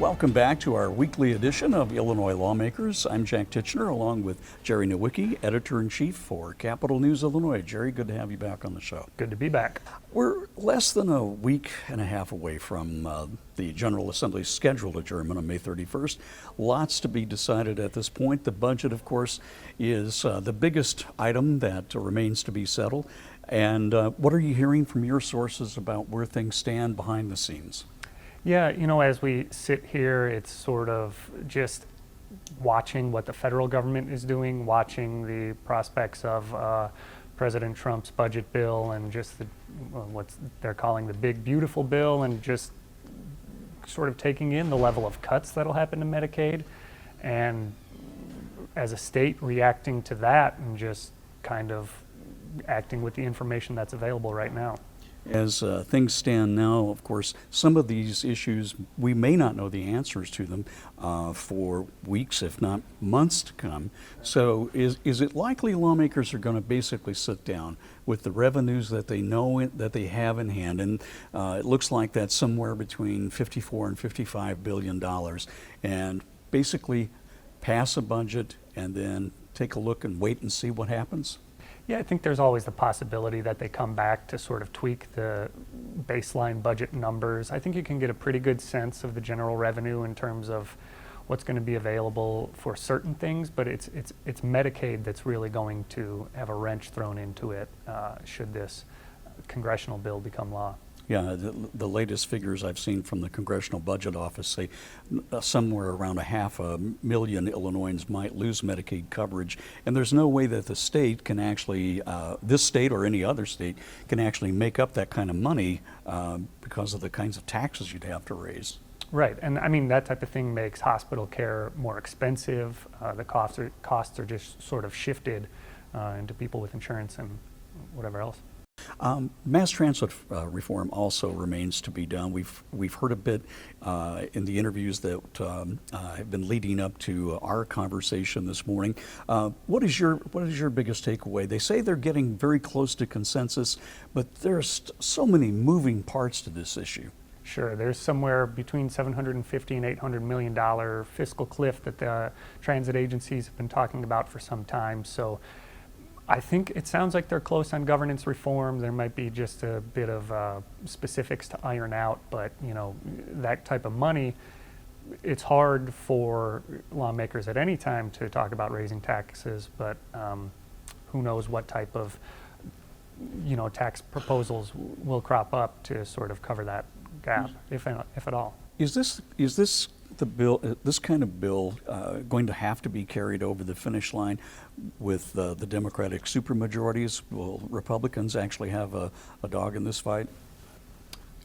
Welcome back to our weekly edition of Illinois Lawmakers. I'm Jack Titchener along with Jerry Nowicki, Editor-in-Chief for Capital News Illinois. Jerry, good to have you back on the show. Good to be back. We're less than a week and a half away from the General Assembly's scheduled adjournment on May 31st. Lots to be decided at this point. The budget, of course, is the biggest item that remains to be settled. And what are you hearing from your sources about where things stand behind the scenes? Yeah, you know, as we sit here, it's sort of just watching what the federal government is doing, watching the prospects of President Trump's budget bill and just what they're calling the big, beautiful bill, and just sort of taking in the level of cuts that'll happen to Medicaid, and as a state reacting to that and just kind of acting with the information that's available right now. As things stand now, of course, some of these issues, we may not know the answers to them for weeks, if not months to come. So is it likely lawmakers are going to basically sit down with the revenues that they know that they have in hand, and it looks like that's somewhere between $54 and $55 billion, and basically pass a budget and then take a look and wait and see what happens? Yeah, I think there's always the possibility that they come back to sort of tweak the baseline budget numbers. I think you can get a pretty good sense of the general revenue in terms of what's going to be available for certain things, but it's Medicaid that's really going to have a wrench thrown into it should this congressional bill become law. Yeah, the latest figures I've seen from the Congressional Budget Office say somewhere around 500,000 Illinoisans might lose Medicaid coverage, and there's no way that the state can actually, this state or any other state, can actually make up that kind of money because of the kinds of taxes you'd have to raise. Right, and I mean that type of thing makes hospital care more expensive. The costs are just sort of shifted into people with insurance and whatever else. Mass transit reform also remains to be done. We've heard a bit in the interviews that have been leading up to our conversation this morning. What is your biggest takeaway? They say they're getting very close to consensus, but there's so many moving parts to this issue. Sure, there's somewhere between $750 and $800 million fiscal cliff that the transit agencies have been talking about for some time. So I think it sounds like they're close on governance reform. There might be just a bit of specifics to iron out, but you know, that type of money, it's hard for lawmakers at any time to talk about raising taxes, but who knows what type of tax proposals will crop up to sort of cover that gap, if at all. Is this the bill? This kind of bill going to have to be carried over the finish line with the Democratic supermajorities? Will Republicans actually have a dog in this fight?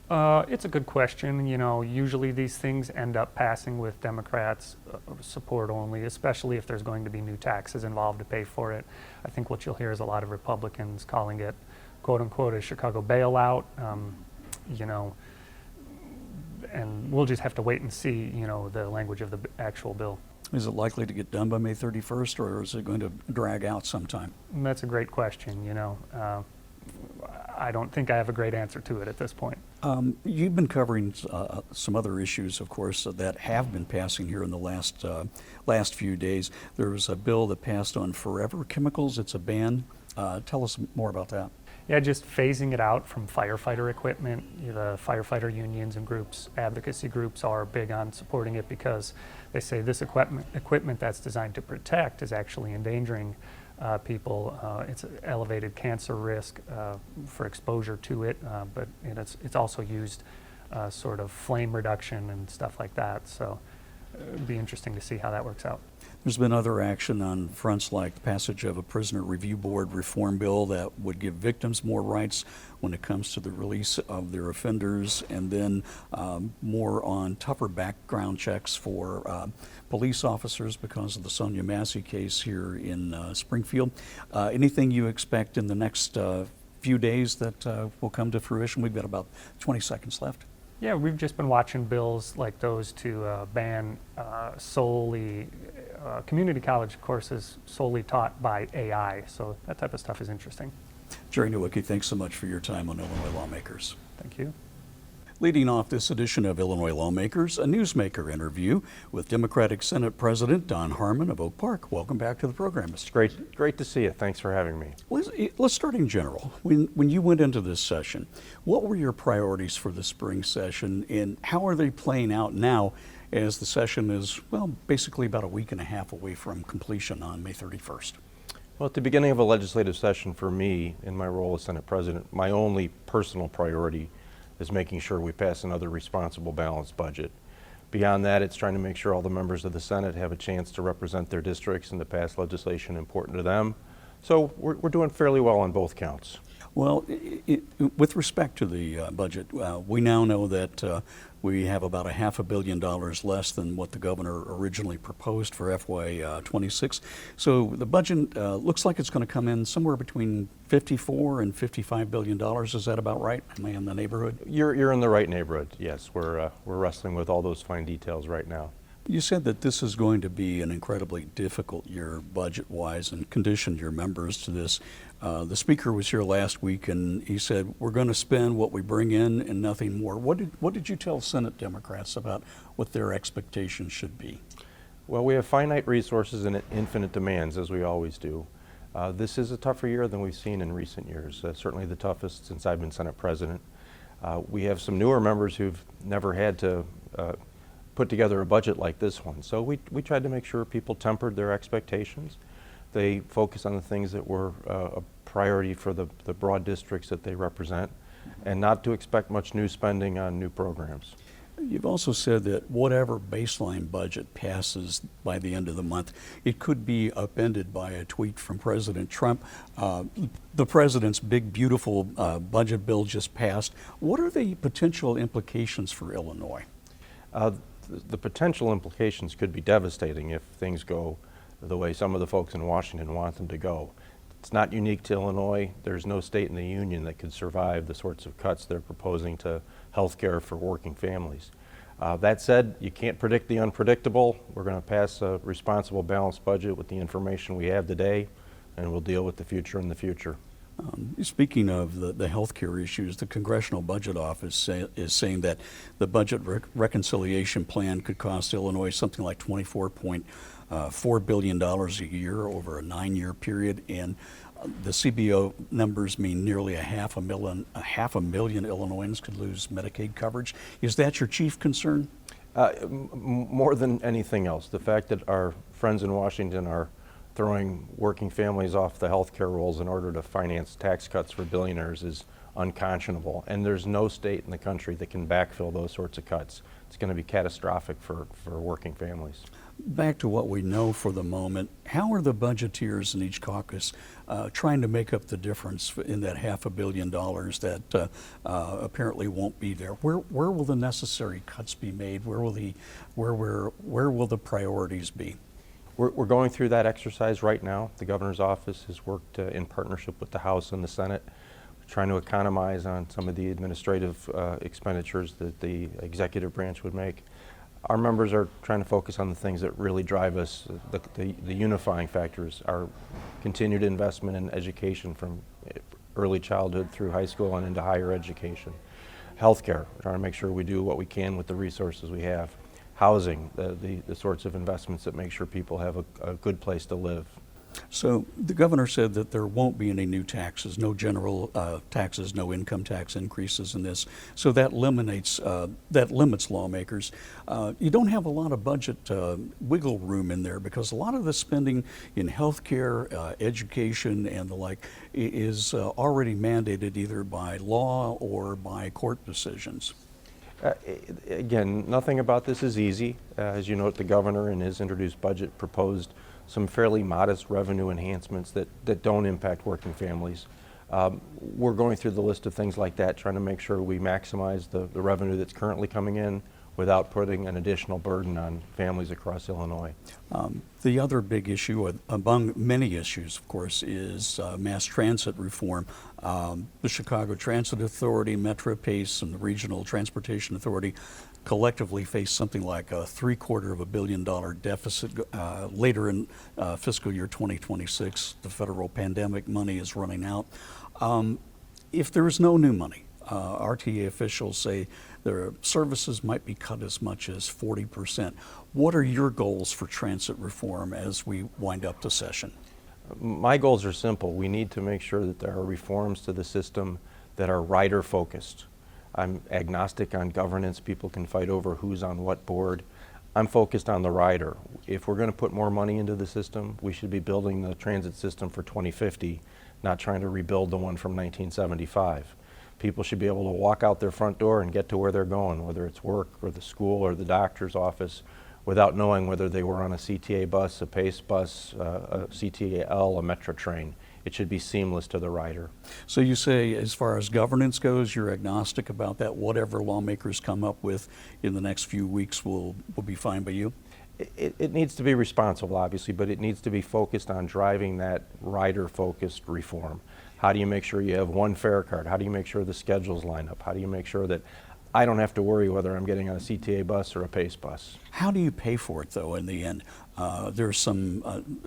It's a good question. You know, usually these things end up passing with Democrats' support only, especially if there's going to be new taxes involved to pay for it. I think what you'll hear is a lot of Republicans calling it, quote unquote, a Chicago bailout. And we'll just have to wait and see, the language of the actual bill. Is it likely to get done by May 31st, or is it going to drag out sometime? That's a great question. I don't think I have a great answer to it at this point. You've been covering some other issues, of course, that have been passing here in the last few days. There was a bill that passed on forever chemicals. It's a ban. Tell us more about that. Yeah, just phasing it out from firefighter equipment. The firefighter unions and advocacy groups are big on supporting it because they say this equipment that's designed to protect is actually endangering people. It's an elevated cancer risk for exposure to it, but it's also used sort of flame reduction and stuff like that. So it'd be interesting to see how that works out. There's been other action on fronts like the passage of a prisoner review board reform bill that would give victims more rights when it comes to the release of their offenders, and then more on tougher background checks for police officers because of the Sonia Massey case here in Springfield. Anything you expect in the next few days that will come to fruition? We've got about 20 seconds left. Yeah, we've just been watching bills like those to ban solely community college courses solely taught by AI. So that type of stuff is interesting. Jerry Nowicki, thanks so much for your time on Illinois Lawmakers. Thank you. Leading off this edition of Illinois Lawmakers, a newsmaker interview with Democratic Senate President Don Harmon of Oak Park. Welcome back to the program, Mr. Great to see you. Thanks for having me. Let's start in general. When you went into this session, what were your priorities for the spring session, and how are they playing out now as the session is, well, basically about a week and a half away from completion on May 31st? Well, at the beginning of a legislative session for me, in my role as Senate President, my only personal priority is making sure we pass another responsible, balanced budget. Beyond that, it's trying to make sure all the members of the Senate have a chance to represent their districts and to pass legislation important to them. So we're doing fairly well on both counts. Well, with respect to the budget, we now know that we have about $500 million less than what the governor originally proposed for FY26. So the budget looks like it's going to come in somewhere between $54 and $55 billion. Is that about right? Am I in the neighborhood? You're in the right neighborhood. Yes, we're wrestling with all those fine details right now. You said that this is going to be an incredibly difficult year budget-wise and conditioned your members to this. The speaker was here last week and he said, we're going to spend what we bring in and nothing more. What did you tell Senate Democrats about what their expectations should be? Well, we have finite resources and infinite demands, as we always do. This is a tougher year than we've seen in recent years, certainly the toughest since I've been Senate President. We have some newer members who've never had to put together a budget like this one. So we tried to make sure people tempered their expectations. They focus on the things that were a priority for the broad districts that they represent, and not to expect much new spending on new programs. You've also said that whatever baseline budget passes by the end of the month, it could be upended by a tweet from President Trump. The president's big, beautiful budget bill just passed. What are the potential implications for Illinois? The potential implications could be devastating if things go the way some of the folks in Washington want them to go. It's not unique to Illinois. There's no state in the union that could survive the sorts of cuts they're proposing to health care for working families. That said, you can't predict the unpredictable. We're going to pass a responsible, balanced budget with the information we have today, and we'll deal with the future in the future. Speaking of the health care issues, the Congressional Budget Office is saying that the budget reconciliation plan could cost Illinois something like $24.4 billion a year over a 9-year period, and the CBO numbers mean nearly a half a million Illinoisans could lose Medicaid coverage. Is that your chief concern? More than anything else, the fact that our friends in Washington are throwing working families off the health care rolls in order to finance tax cuts for billionaires is unconscionable, and there's no state in the country that can backfill those sorts of cuts. It's going to be catastrophic for working families. Back to what we know for the moment, how are the budgeteers in each caucus trying to make up the difference in that $500 million that apparently won't be there? Where will the necessary cuts be made? Where will the priorities be? We're going through that exercise right now. The governor's office has worked in partnership with the House and the Senate. We're trying to economize on some of the administrative expenditures that the executive branch would make. Our members are trying to focus on the things that really drive us. The unifying factors are continued investment in education from early childhood through high school and into higher education. Healthcare, trying to make sure we do what we can with the resources we have. Housing, the sorts of investments that make sure people have a good place to live. So the governor said that there won't be any new taxes, no general taxes, no income tax increases in this. So that limits lawmakers. You don't have a lot of budget wiggle room in there because a lot of the spending in healthcare, education, and the like is already mandated either by law or by court decisions. Again, nothing about this is easy. As you note, the governor in his introduced budget proposed some fairly modest revenue enhancements that don't impact working families. We're going through the list of things like that, trying to make sure we maximize the revenue that's currently coming in without putting an additional burden on families across Illinois. The other big issue, among many issues, of course, is mass transit reform. The Chicago Transit Authority, MetroPace, and the Regional Transportation Authority collectively face something like a $750 million deficit later in fiscal year 2026. The federal pandemic money is running out. If there is no new money, RTA officials say their services might be cut as much as 40%. What are your goals for transit reform as we wind up the session? My goals are simple. We need to make sure that there are reforms to the system that are rider focused. I'm agnostic on governance. People can fight over who's on what board. I'm focused on the rider. If we're going to put more money into the system, we should be building the transit system for 2050, not trying to rebuild the one from 1975. People should be able to walk out their front door and get to where they're going, whether it's work or the school or the doctor's office, without knowing whether they were on a CTA bus, a PACE bus, a CTAL, a Metro train. It should be seamless to the rider. So you say, as far as governance goes, you're agnostic about that. Whatever lawmakers come up with in the next few weeks will be fine by you? It needs to be responsible, obviously, but it needs to be focused on driving that rider-focused reform. How do you make sure you have one fare card? How do you make sure the schedules line up? How do you make sure that I don't have to worry whether I'm getting on a CTA bus or a PACE bus? How do you pay for it, though, in the end? There's some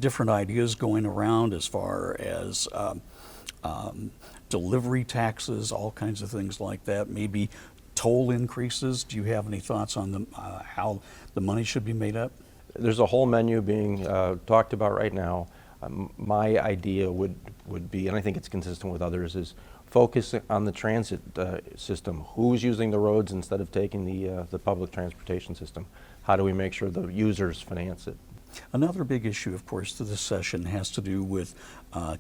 different ideas going around as far as delivery taxes, all kinds of things like that, maybe toll increases. Do you have any thoughts on how the money should be made up? There's a whole menu being talked about right now. My idea would be, and I think it's consistent with others, is focus on the transit system. Who's using the roads instead of taking the public transportation system? How do we make sure the users finance it? Another big issue, of course, to this session has to do with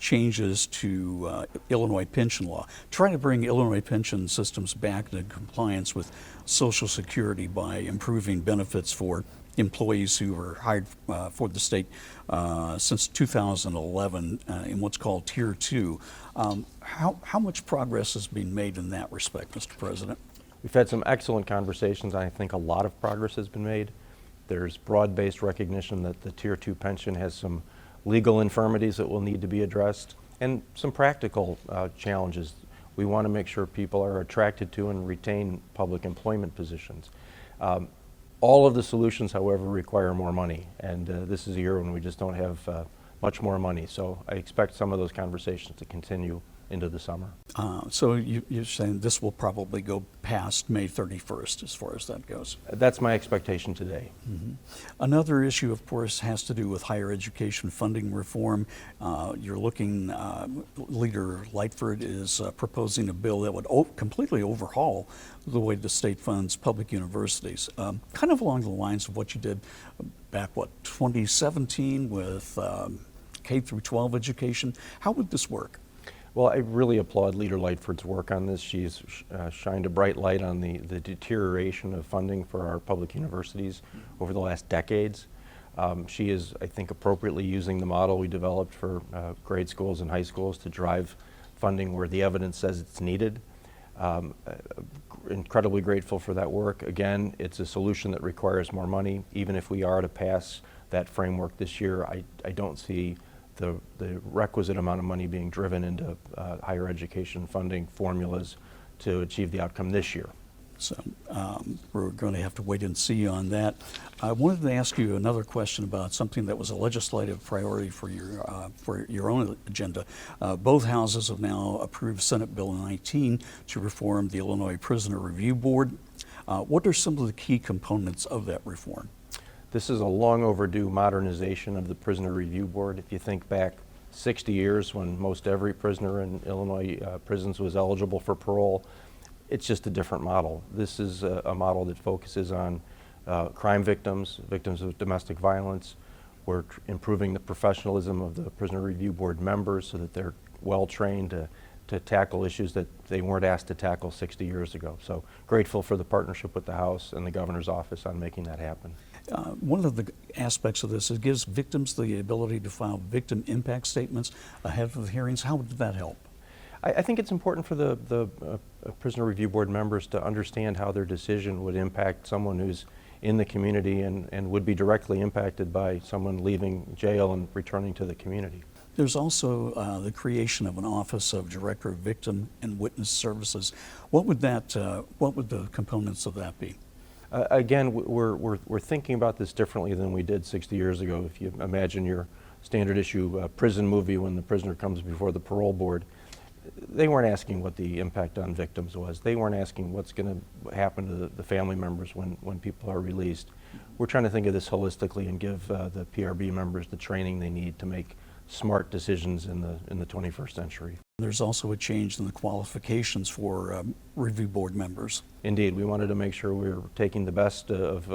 changes to Illinois pension law. Trying to bring Illinois pension systems back into compliance with Social Security by improving benefits for employees who were hired for the state since 2011 in what's called Tier 2. How much progress has been made in that respect, Mr. President? We've had some excellent conversations. I think a lot of progress has been made. There's broad-based recognition that the Tier 2 pension has some legal infirmities that will need to be addressed and some practical challenges. We want to make sure people are attracted to and retain public employment positions. All of the solutions, however, require more money, and this is a year when we just don't have much more money. So I expect some of those conversations to continue into the summer. So you're saying this will probably go past May 31st as far as that goes? That's my expectation today. Mm-hmm. Another issue, of course, has to do with higher education funding reform. You're looking, Leader Lightford is proposing a bill that would completely overhaul the way the state funds public universities, kind of along the lines of what you did back, 2017 with K through 12 education. How would this work? Well, I really applaud Leader Lightford's work on this. She's shined a bright light on the deterioration of funding for our public universities over the last decades. She is, I think, appropriately using the model we developed for grade schools and high schools to drive funding where the evidence says it's needed. Incredibly grateful for that work. Again, it's a solution that requires more money. Even if we are to pass that framework this year, I don't see the requisite amount of money being driven into higher education funding formulas to achieve the outcome this year. So we're going to have to wait and see on that. I wanted to ask you another question about something that was a legislative priority for your own agenda. Both houses have now approved Senate Bill 19 to reform the Illinois Prisoner Review Board. What are some of the key components of that reform? This is a long overdue modernization of the Prisoner Review Board. If you think back 60 years when most every prisoner in Illinois prisons was eligible for parole, it's just a different model. This is a model that focuses on crime victims, victims of domestic violence. We're improving the professionalism of the Prisoner Review Board members so that they're well trained to tackle issues that they weren't asked to tackle 60 years ago. So grateful for the partnership with the House and the Governor's office on making that happen. One of the aspects of this is it gives victims the ability to file victim impact statements ahead of the hearings. How would that help? I think it's important for the Prisoner Review Board members to understand how their decision would impact someone who's in the community and would be directly impacted by someone leaving jail and returning to the community. There's also the creation of an Office of Director of Victim and Witness Services. What would the components of that be? Again, we're thinking about this differently than we did 60 years ago. If you imagine your standard issue prison movie when the prisoner comes before the parole board, they weren't asking what the impact on victims was. They weren't asking what's going to happen to the family members when people are released. We're trying to think of this holistically and give the PRB members the training they need to make smart decisions in the 21st century. There's also a change in the qualifications for review board members. Indeed, we wanted to make sure we were taking the best of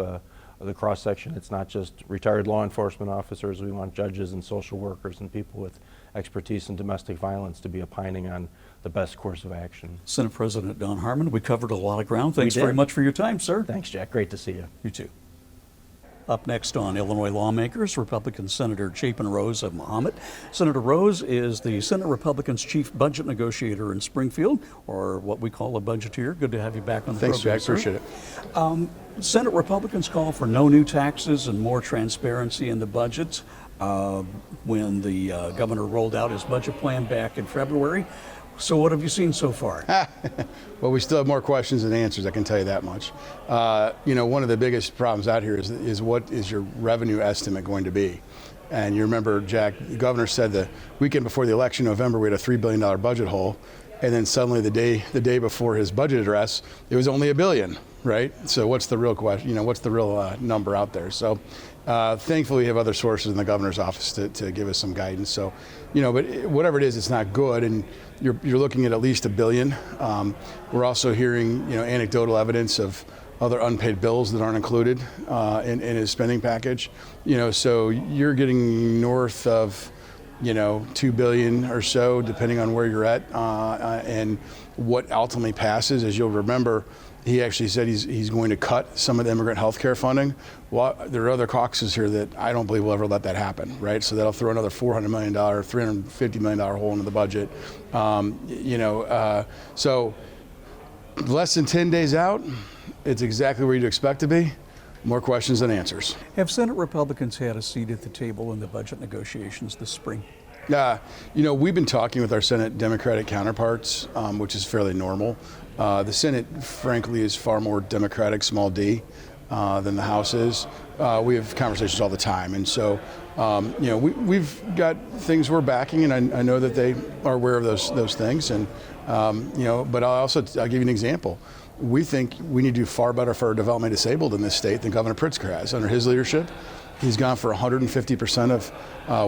the cross-section. It's not just retired law enforcement officers. We want judges and social workers and people with expertise in domestic violence to be opining on the best course of action. Senate President Don Harmon, we covered a lot of ground. Thanks We did. very much for your time, sir. Thanks, Jack. Great to see you. You too. Up next on Illinois Lawmakers, Republican Senator Chapin Rose of Mahomet. Senator Rose is the Senate Republicans' chief budget negotiator in Springfield, or what we call a budgeteer. Good to have you back on the Thanks, program, Jack. sir. Appreciate it. Senate Republicans call for no new taxes and more transparency in the budget. When the governor rolled out his budget plan back in February. So what have you seen so far? Well, we still have more questions than answers, I can tell you that much. One of the biggest problems out here is what is your revenue estimate going to be? And you remember, Jack, the governor said the weekend before the election, November, we had a $3 billion budget hole. And then suddenly the day before his budget address, it was only $1 billion, right? So what's the real question? What's the real number out there? So thankfully we have other sources in the governor's office to give us some guidance. So, but whatever it is, it's not good. And you're looking at least $1 billion. We're also hearing, anecdotal evidence of other unpaid bills that aren't included in his spending package. So you're getting north of, $2 billion or so, depending on where you're at, and what ultimately passes. As you'll remember, he actually said he's going to cut some of the immigrant health care funding. Well, there are other caucuses here that I don't believe will ever let that happen, right? So that'll throw another $400 million, $350 million hole into the budget. So less than 10 days out, it's exactly where you'd expect to be. More questions than answers. Have Senate Republicans had a seat at the table in the budget negotiations this spring? We've been talking with our Senate Democratic counterparts, which is fairly normal. The Senate, frankly, is far more Democratic, small d, than the House is. We have conversations all the time. And so, we've got things we're backing, and I know that they are aware of those things. And, but I'll give you an example. We think we need to do far better for our developmentally disabled in this state than Governor Pritzker has. Under his leadership, he's gone for 150% of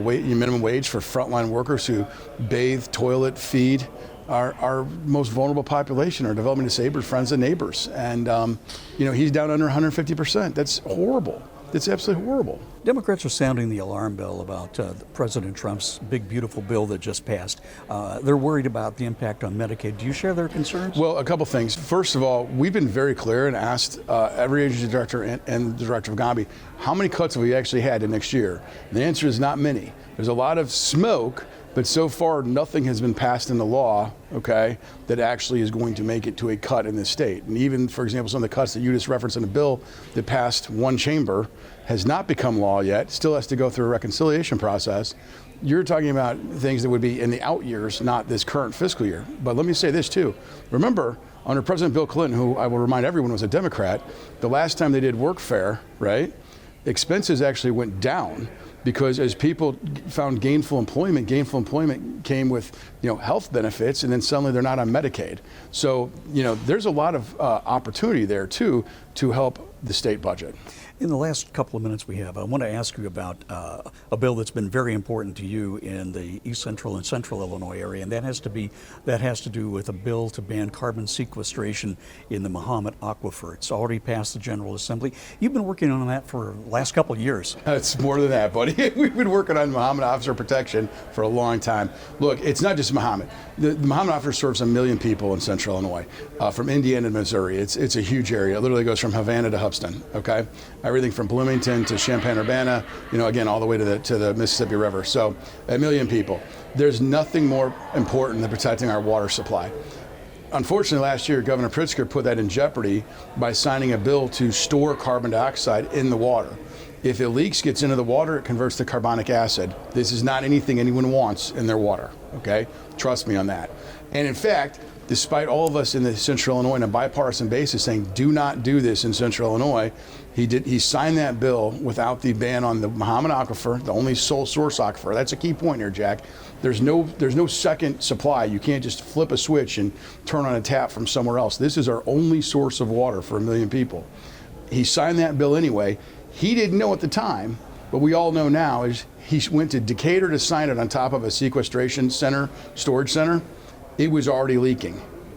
minimum wage for frontline workers who bathe, toilet, feed our most vulnerable population, our developmentally disabled friends and neighbors. And, he's down under 150%. That's horrible. It's absolutely horrible. Democrats are sounding the alarm bell about President Trump's big, beautiful bill that just passed. They're worried about the impact on Medicaid. Do you share their concerns? Well, a couple things. First of all, we've been very clear and asked every agency director and the director of GAMBI, how many cuts have we actually had in next year? And the answer is not many. There's a lot of smoke, but so far nothing has been passed into law, okay, that actually is going to make it to a cut in this state. And even, for example, some of the cuts that you just referenced in a bill that passed one chamber has not become law yet, still has to go through a reconciliation process. You're talking about things that would be in the out years, not this current fiscal year. But let me say this too. Remember, under President Bill Clinton, who I will remind everyone was a Democrat, the last time they did workfare, right, expenses actually went down because as people found gainful employment came with, health benefits, and then suddenly they're not on Medicaid. So, there's a lot of opportunity there too to help the state budget. In the last couple of minutes we have, I want to ask you about a bill that's been very important to you in the East Central and Central Illinois area, and that has to do with a bill to ban carbon sequestration in the Mahomet Aquifer. It's already passed the General Assembly. You've been working on that for the last couple of years. It's more than that, buddy. We've been working on Mahomet Aquifer protection for a long time. Look, it's not just Mahomet. The Mahomet Aquifer serves 1 million people in Central Illinois, from Indiana to Missouri. It's a huge area. It literally goes from Havana to Hubston. Okay. Everything from Bloomington to Champaign-Urbana, again, all the way to the Mississippi River. So 1 million people. There's nothing more important than protecting our water supply. Unfortunately, last year, Governor Pritzker put that in jeopardy by signing a bill to store carbon dioxide in the water. If it leaks, gets into the water, it converts to carbonic acid. This is not anything anyone wants in their water, okay? Trust me on that. And in fact, despite all of us in the Central Illinois on a bipartisan basis saying, do not do this in Central Illinois, he signed that bill without the ban on the Mahomet Aquifer, the only sole source aquifer. That's a key point here, Jack. There's no second supply. You can't just flip a switch and turn on a tap from somewhere else. This is our only source of water for 1 million people. He signed that bill anyway. He didn't know at the time, but we all know now, is he went to Decatur to sign it on top of a sequestration center, storage center. It was already leaking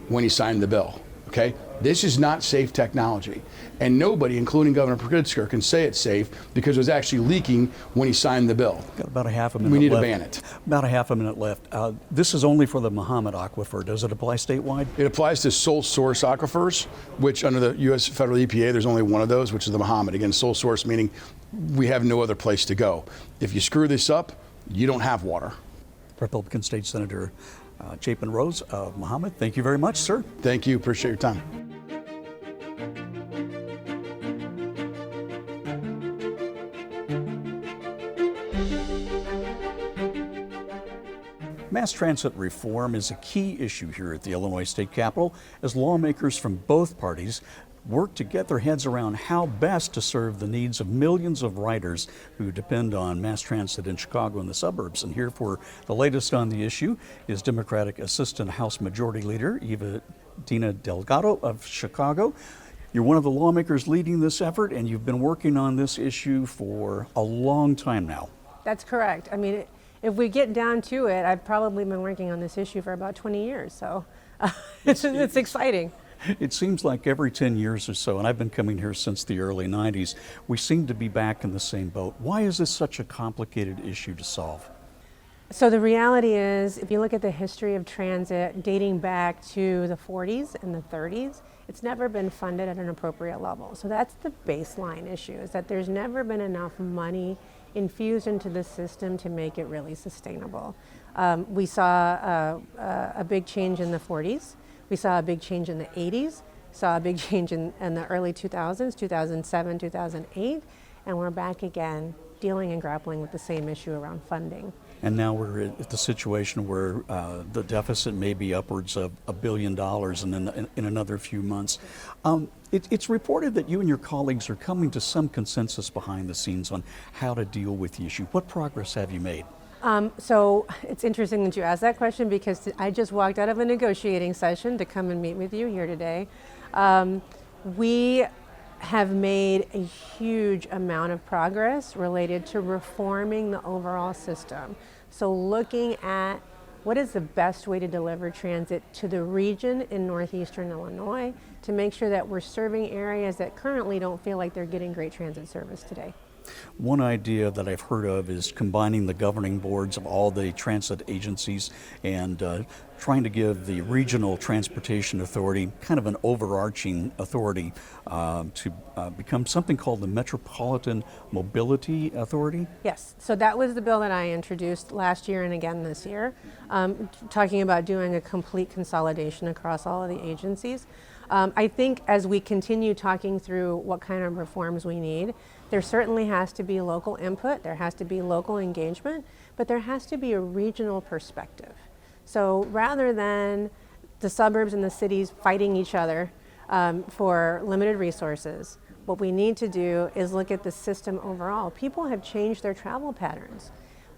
when he signed the bill, okay? This is not safe technology. And nobody, including Governor Pritzker, can say it's safe because it was actually leaking when he signed the bill. Got about a half a minute We need left. to ban it. About a half a minute left. This is only for the Mahomet Aquifer. Does it apply statewide? It applies to sole source aquifers, which under the U.S. federal EPA, there's only one of those, which is the Mahomet. Again, sole source meaning we have no other place to go. If you screw this up, you don't have water. Republican State Senator Chapin Rose of Mahomet, thank you very much, sir. Thank you. Appreciate your time. Mass transit reform is a key issue here at the Illinois State Capitol as lawmakers from both parties work to get their heads around how best to serve the needs of millions of riders who depend on mass transit in Chicago and the suburbs. And here for the latest on the issue is Democratic Assistant House Majority Leader Eva-Dina Delgado of Chicago. You're one of the lawmakers leading this effort, and you've been working on this issue for a long time now. That's correct. I mean, if we get down to it, I've probably been working on this issue for about 20 years, so it's exciting. It seems like every 10 years or so, and I've been coming here since the early 90s, we seem to be back in the same boat. Why is this such a complicated issue to solve? So the reality is, if you look at the history of transit dating back to the 40s and the 30s, it's never been funded at an appropriate level. So that's the baseline issue, is that there's never been enough money infused into the system to make it really sustainable. We saw a big change in the 40s. We saw a big change in the 80s, saw a big change in the early 2000s, 2007, 2008, and we're back again dealing and grappling with the same issue around funding. And now we're at the situation where the deficit may be upwards of $1 billion in another few months. It's reported that you and your colleagues are coming to some consensus behind the scenes on how to deal with the issue. What progress have you made? So it's interesting that you asked that question because I just walked out of a negotiating session to come and meet with you here today. We have made a huge amount of progress related to reforming the overall system. So looking at what is the best way to deliver transit to the region in northeastern Illinois to make sure that we're serving areas that currently don't feel like they're getting great transit service today. One idea that I've heard of is combining the governing boards of all the transit agencies and trying to give the regional transportation authority kind of an overarching authority to become something called the Metropolitan Mobility Authority. Yes, so that was the bill that I introduced last year and again this year, talking about doing a complete consolidation across all of the agencies. I think as we continue talking through what kind of reforms we need, there certainly has to be local input, there has to be local engagement, but there has to be a regional perspective. So rather than the suburbs and the cities fighting each other for limited resources, what we need to do is look at the system overall. People have changed their travel patterns.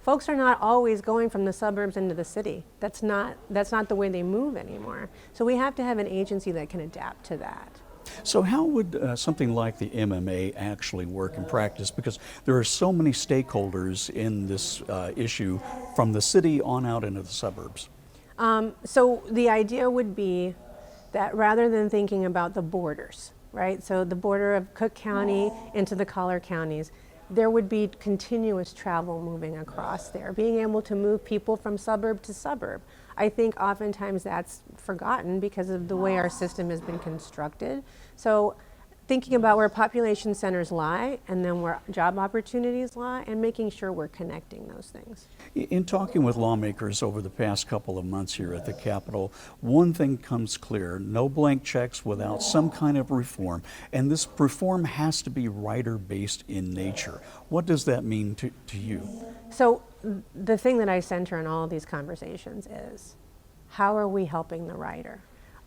Folks are not always going from the suburbs into the city. That's not the way they move anymore. So we have to have an agency that can adapt to that. So how would something like the MMA actually work in practice? Because there are so many stakeholders in this issue from the city on out into the suburbs. So the idea would be that rather than thinking about the borders, right? So the border of Cook County into the collar counties, there would be continuous travel moving across there, being able to move people from suburb to suburb. I think oftentimes that's forgotten because of the way our system has been constructed. So thinking about where population centers lie and then where job opportunities lie and making sure we're connecting those things. In talking with lawmakers over the past couple of months here at the Capitol, one thing comes clear: no blank checks without some kind of reform. And this reform has to be rider-based in nature. What does that mean to you? So the thing that I center in all of these conversations is, how are we helping the rider?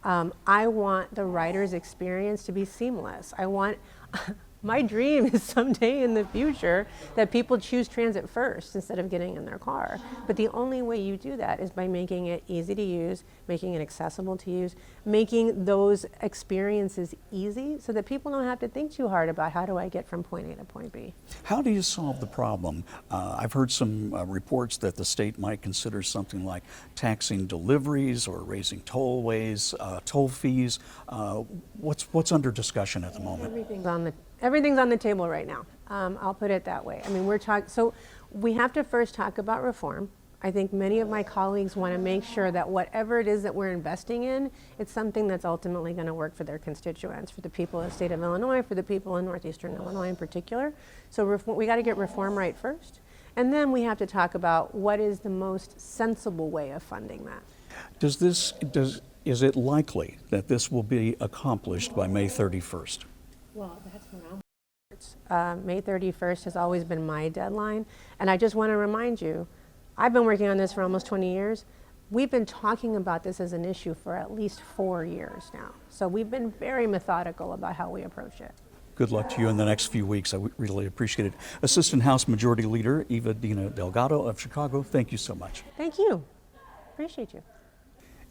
I want the rider's experience to be seamless. I want, my dream is someday in the future that people choose transit first instead of getting in their car. But the only way you do that is by making it easy to use, making it accessible to use, making those experiences easy so that people don't have to think too hard about how do I get from point A to point B. How do you solve the problem? I've heard some reports that the state might consider something like taxing deliveries or raising tollways, toll fees. What's under discussion at the moment? Everything's on the table right now. I'll put it that way. I mean, so we have to first talk about reform. I think many of my colleagues want to make sure that whatever it is that we're investing in, it's something that's ultimately going to work for their constituents, for the people of the state of Illinois, for the people in northeastern Illinois in particular. So we got to get reform right first. And then we have to talk about what is the most sensible way of funding that. Is it likely that this will be accomplished by May 31st? Well, that's what May 31st has always been my deadline. And I just want to remind you, I've been working on this for almost 20 years. We've been talking about this as an issue for at least 4 years now. So we've been very methodical about how we approach it. Good luck to you in the next few weeks. I really appreciate it. Assistant House Majority Leader Eva-Dina Delgado of Chicago, thank you so much. Thank you. Appreciate you.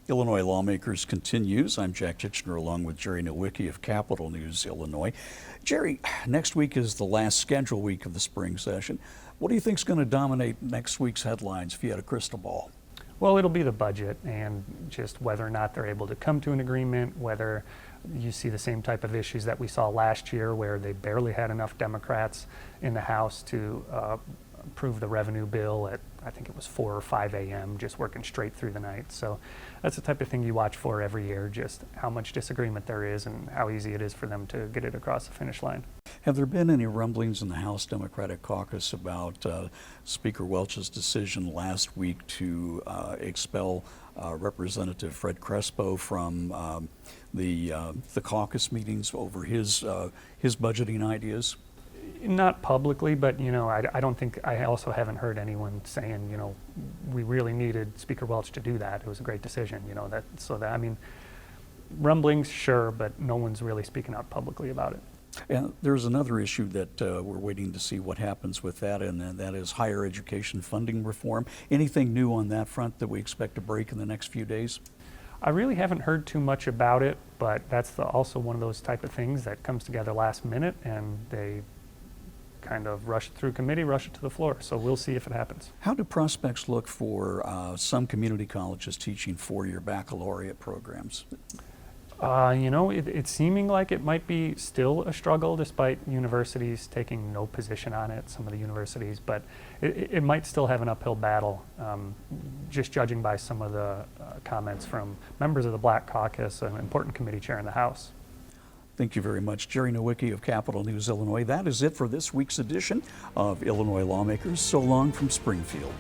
Illinois Lawmakers continues. I'm Jack Titchener along with Jerry Nowicki of Capital News Illinois. Jerry, next week is the last scheduled week of the spring session. What do you think is going to dominate next week's headlines if you had a crystal ball? Well, it'll be the budget and just whether or not they're able to come to an agreement, whether you see the same type of issues that we saw last year where they barely had enough Democrats in the House to approve the revenue bill at, I think it was 4 or 5 a.m., just working straight through the night. So that's the type of thing you watch for every year, just how much disagreement there is and how easy it is for them to get it across the finish line. Have there been any rumblings in the House Democratic Caucus about Speaker Welch's decision last week to expel Representative Fred Crespo from the caucus meetings over his budgeting ideas? Not publicly, but I don't think, I also haven't heard anyone saying, we really needed Speaker Welch to do that. It was a great decision, I mean, rumblings, sure, but no one's really speaking out publicly about it. And there's another issue that we're waiting to see what happens with that, and that is higher education funding reform. Anything new on that front that we expect to break in the next few days? I really haven't heard too much about it, but that's also one of those type of things that comes together last minute, and they kind of rush it through committee, rush it to the floor. So we'll see if it happens. How do prospects look for some community colleges teaching four-year baccalaureate programs? It's seeming like it might be still a struggle despite universities taking no position on it, some of the universities, but it might still have an uphill battle, just judging by some of the comments from members of the Black Caucus, an important committee chair in the House. Thank you very much. Jerry Nowicki of Capital News Illinois. That is it for this week's edition of Illinois Lawmakers. So long from Springfield.